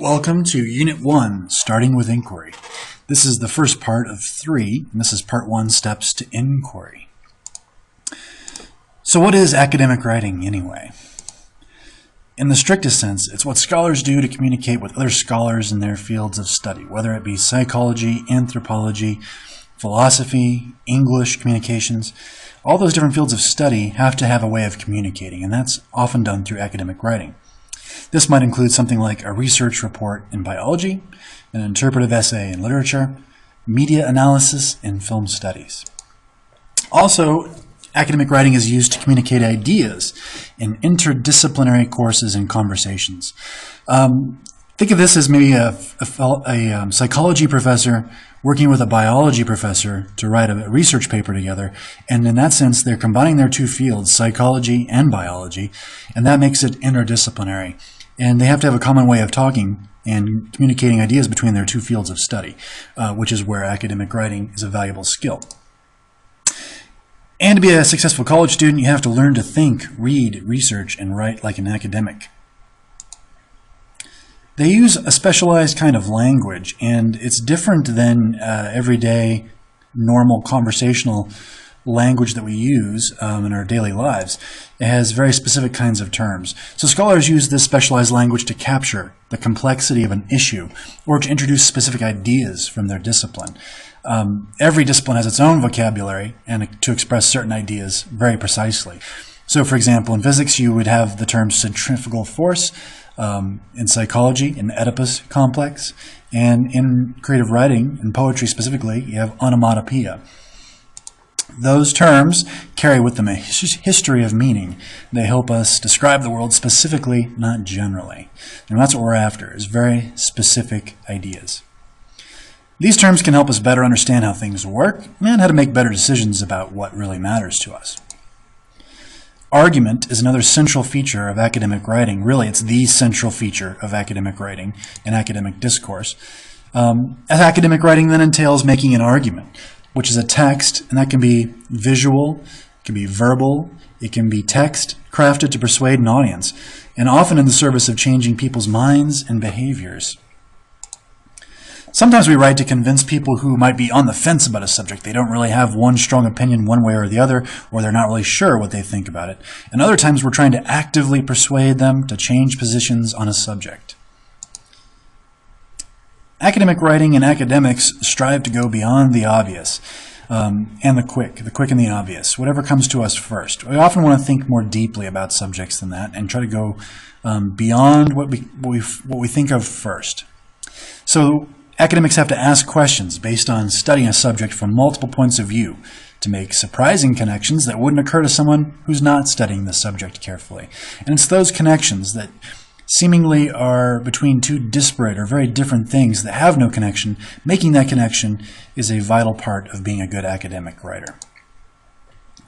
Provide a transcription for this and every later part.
Welcome to Unit 1, Starting with Inquiry. This is the first part of 3, and this is Part 1, Steps to Inquiry. So what is academic writing anyway? In the strictest sense, it's what scholars do to communicate with other scholars in their fields of study, whether it be psychology, anthropology, philosophy, English, communications. All those different fields of study have to have a way of communicating, and that's often done through academic writing. This might include something like a research report in biology, an interpretive essay in literature, media analysis, and film studies. Also, academic writing is used to communicate ideas in interdisciplinary courses and conversations. Think of this as maybe a psychology professor working with a biology professor to write a research paper together, and in that sense they're combining their two fields, psychology and biology, and that makes it interdisciplinary. And they have to have a common way of talking and communicating ideas between their two fields of study, which is where academic writing is a valuable skill. And to be a successful college student, you have to learn to think, read, research, and write like an academic. They use a specialized kind of language, and it's different than everyday, normal conversational language that we use in our daily lives. It has very specific kinds of terms. So scholars use this specialized language to capture the complexity of an issue or to introduce specific ideas from their discipline. Every discipline has its own vocabulary and to express certain ideas very precisely. So for example, in physics you would have the term centrifugal force, in psychology, an Oedipus complex, and in creative writing, in poetry specifically, you have onomatopoeia. Those terms carry with them a history of meaning. They help us describe the world specifically, not generally. And that's what we're after, is very specific ideas. These terms can help us better understand how things work and how to make better decisions about what really matters to us. Argument is another central feature of academic writing. Really, it's the central feature of academic writing and academic discourse. Academic writing then entails making an argument, which is a text, and that can be visual, it can be verbal, it can be text, crafted to persuade an audience, and often in the service of changing people's minds and behaviors. Sometimes we write to convince people who might be on the fence about a subject. They don't really have one strong opinion one way or the other, or they're not really sure what they think about it. And other times we're trying to actively persuade them to change positions on a subject. Academic writing and academics strive to go beyond the obvious and the quick and the obvious, whatever comes to us first. We often want to think more deeply about subjects than that and try to go beyond what we think of first. So academics have to ask questions based on studying a subject from multiple points of view to make surprising connections that wouldn't occur to someone who's not studying the subject carefully. And it's those connections that seemingly are between two disparate or very different things that have no connection. Making that connection is a vital part of being a good academic writer.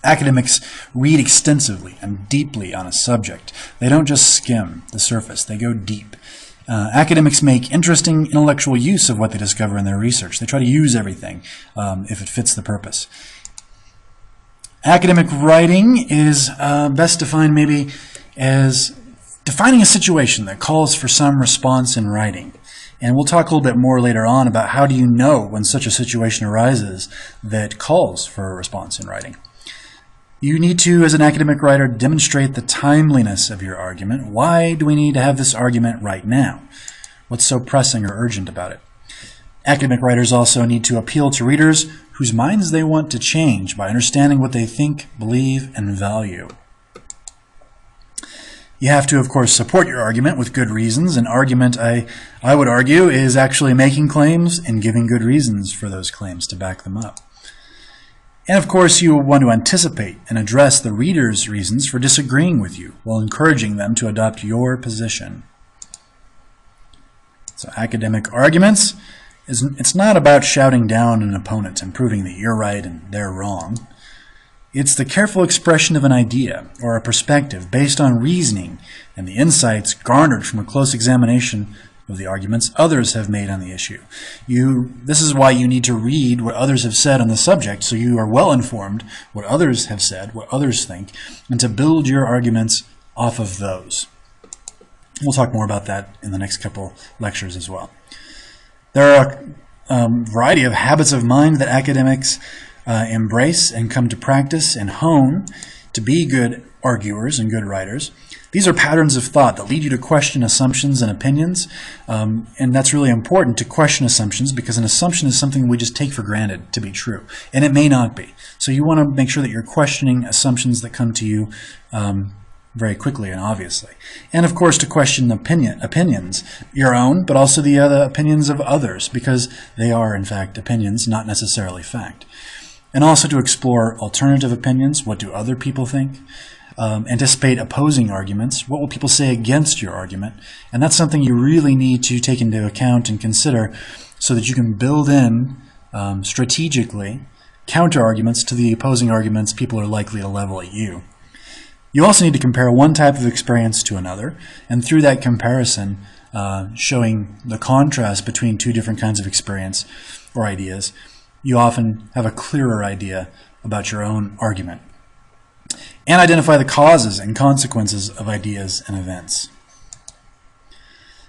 Academics read extensively and deeply on a subject. They don't just skim the surface, they go deep. Academics make interesting intellectual use of what they discover in their research. They try to use everything if it fits the purpose. Academic writing is best defined maybe as defining a situation that calls for some response in writing. And we'll talk a little bit more later on about how do you know when such a situation arises that calls for a response in writing. You need to, as an academic writer, demonstrate the timeliness of your argument. Why do we need to have this argument right now? What's so pressing or urgent about it? Academic writers also need to appeal to readers whose minds they want to change by understanding what they think, believe, and value. You have to, of course, support your argument with good reasons. An argument, I would argue, is actually making claims and giving good reasons for those claims to back them up. And of course, you will want to anticipate and address the reader's reasons for disagreeing with you while encouraging them to adopt your position. So academic arguments, it's not about shouting down an opponent and proving that you're right and they're wrong. It's the careful expression of an idea or a perspective based on reasoning and the insights garnered from a close examination of the arguments others have made on the issue. This is why you need to read what others have said on the subject, so you are well informed what others have said, what others think, and to build your arguments off of those. We'll talk more about that in the next couple lectures as well. There are a variety of habits of mind that academics embrace and come to practice and hone to be good arguers and good writers. These are patterns of thought that lead you to question assumptions and opinions, and that's really important to question assumptions, because an assumption is something we just take for granted to be true, and it may not be. So you want to make sure that you're questioning assumptions that come to you very quickly and obviously. And of course to question opinions, your own, but also the other opinions of others, because they are in fact opinions, not necessarily fact. And also to explore alternative opinions. What do other people think? Anticipate opposing arguments. What will people say against your argument? And that's something you really need to take into account and consider, so that you can build in strategically counter arguments to the opposing arguments people are likely to level at you. You also need to compare one type of experience to another, and through that comparison, showing the contrast between two different kinds of experience or ideas, you often have a clearer idea about your own argument. And identify the causes and consequences of ideas and events.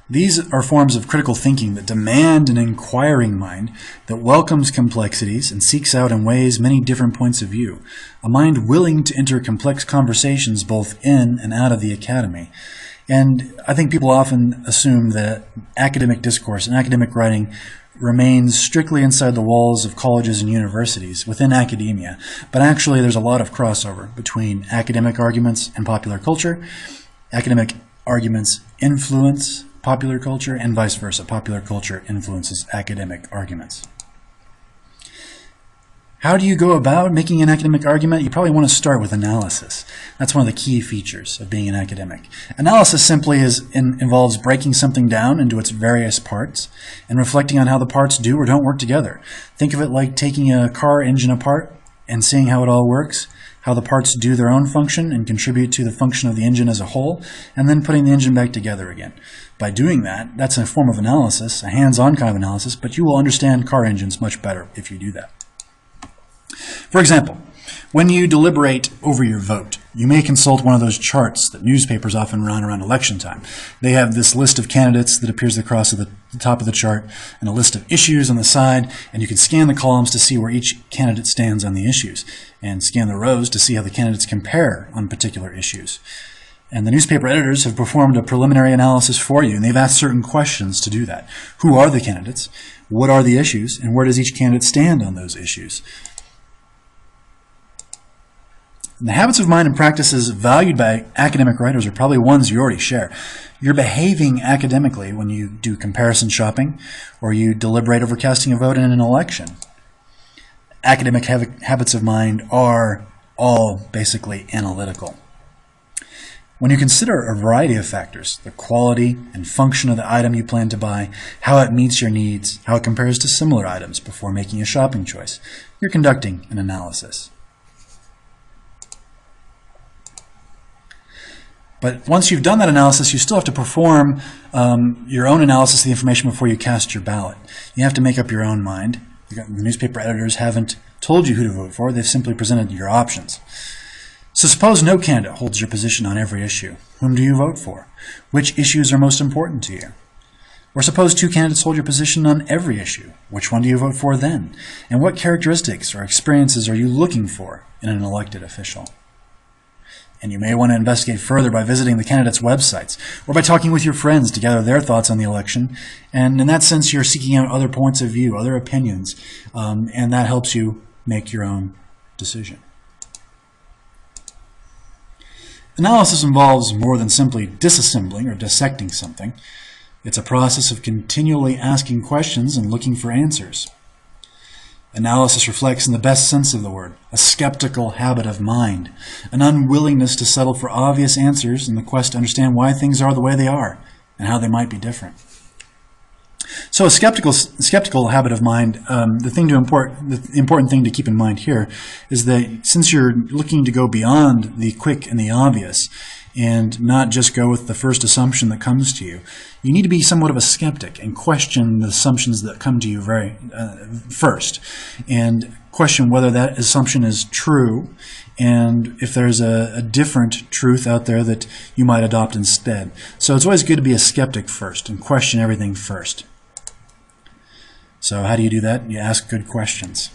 These are forms of critical thinking that demand an inquiring mind that welcomes complexities and seeks out and weighs many different points of view. A mind willing to enter complex conversations both in and out of the academy. And I think people often assume that academic discourse and academic writing remains strictly inside the walls of colleges and universities within academia. But actually there's a lot of crossover between academic arguments and popular culture. Academic arguments influence popular culture, and vice versa. Popular culture influences academic arguments. How do you go about making an academic argument? You probably want to start with analysis. That's one of the key features of being an academic. Analysis simply involves breaking something down into its various parts and reflecting on how the parts do or don't work together. Think of it like taking a car engine apart and seeing how it all works, how the parts do their own function and contribute to the function of the engine as a whole, and then putting the engine back together again. By doing that, that's a form of analysis, a hands-on kind of analysis, but you will understand car engines much better if you do that. For example, when you deliberate over your vote, you may consult one of those charts that newspapers often run around election time. They have this list of candidates that appears across the top of the chart, and a list of issues on the side, and you can scan the columns to see where each candidate stands on the issues, and scan the rows to see how the candidates compare on particular issues. And the newspaper editors have performed a preliminary analysis for you, and they've asked certain questions to do that. Who are the candidates? What are the issues? And where does each candidate stand on those issues? And the habits of mind and practices valued by academic writers are probably ones you already share. You're behaving academically when you do comparison shopping, or you deliberate over casting a vote in an election. Academic habits of mind are all basically analytical. When you consider a variety of factors, the quality and function of the item you plan to buy, how it meets your needs, how it compares to similar items before making a shopping choice, you're conducting an analysis. But once you've done that analysis, you still have to perform your own analysis of the information before you cast your ballot. You have to make up your own mind. The newspaper editors haven't told you who to vote for. They've simply presented your options. So suppose no candidate holds your position on every issue. Whom do you vote for? Which issues are most important to you? Or suppose two candidates hold your position on every issue. Which one do you vote for then? And what characteristics or experiences are you looking for in an elected official? And you may want to investigate further by visiting the candidates' websites, or by talking with your friends to gather their thoughts on the election. And in that sense, you're seeking out other points of view, other opinions, and that helps you make your own decision. Analysis involves more than simply disassembling or dissecting something. It's a process of continually asking questions and looking for answers. Analysis reflects, in the best sense of the word, a skeptical habit of mind, an unwillingness to settle for obvious answers in the quest to understand why things are the way they are and how they might be different. So a skeptical habit of mind, the important thing to keep in mind here is that since you're looking to go beyond the quick and the obvious and not just go with the first assumption that comes to you, you need to be somewhat of a skeptic and question the assumptions that come to you first, and question whether that assumption is true and if there's a different truth out there that you might adopt instead. So it's always good to be a skeptic first and question everything first. So how do you do that? You ask good questions.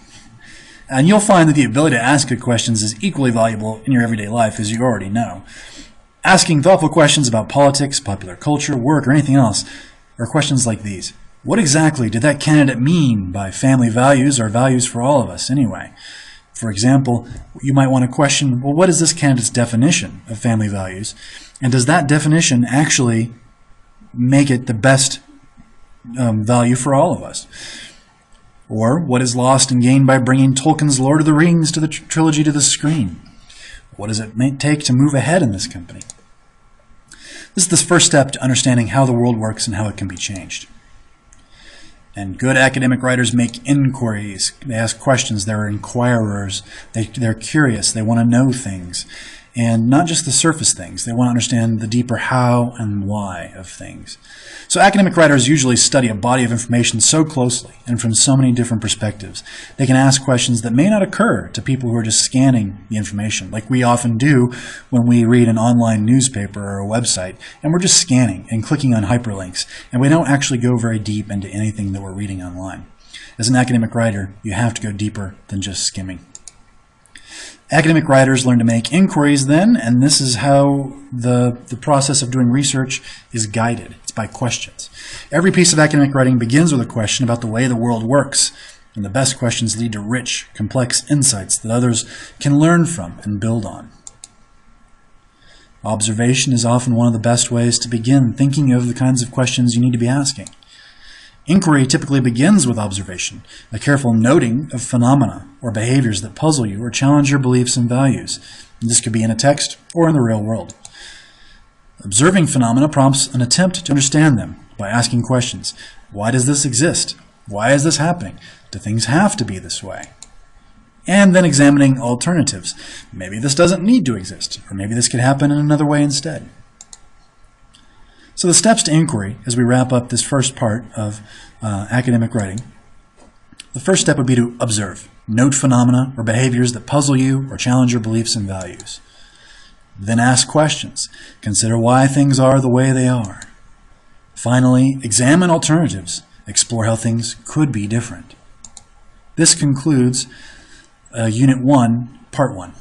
And you'll find that the ability to ask good questions is equally valuable in your everyday life, as you already know. Asking thoughtful questions about politics, popular culture, work, or anything else are questions like these. What exactly did that candidate mean by family values, or values for all of us anyway? For example, you might want to question, well, what is this candidate's definition of family values? And does that definition actually make it the best value for all of us? Or what is lost and gained by bringing Tolkien's Lord of the Rings to the trilogy to the screen? What does it take to move ahead in this company? This is the first step to understanding how the world works and how it can be changed. And good academic writers make inquiries. They ask questions. They're inquirers. They're curious. They want to know things. And not just the surface things. They want to understand the deeper how and why of things. So academic writers usually study a body of information so closely and from so many different perspectives. They can ask questions that may not occur to people who are just scanning the information, like we often do when we read an online newspaper or a website, and we're just scanning and clicking on hyperlinks, and we don't actually go very deep into anything that we're reading online. As an academic writer, you have to go deeper than just skimming. Academic writers learn to make inquiries then, and this is how the process of doing research is guided. It's by questions. Every piece of academic writing begins with a question about the way the world works, and the best questions lead to rich, complex insights that others can learn from and build on. Observation is often one of the best ways to begin thinking of the kinds of questions you need to be asking. Inquiry typically begins with observation, a careful noting of phenomena or behaviors that puzzle you or challenge your beliefs and values. This could be in a text or in the real world. Observing phenomena prompts an attempt to understand them by asking questions. Why does this exist? Why is this happening? Do things have to be this way? And then examining alternatives. Maybe this doesn't need to exist, or maybe this could happen in another way instead. So the steps to inquiry, as we wrap up this first part of academic writing, the first step would be to observe. Note phenomena or behaviors that puzzle you or challenge your beliefs and values. Then ask questions. Consider why things are the way they are. Finally, examine alternatives. Explore how things could be different. This concludes Unit 1, Part 1.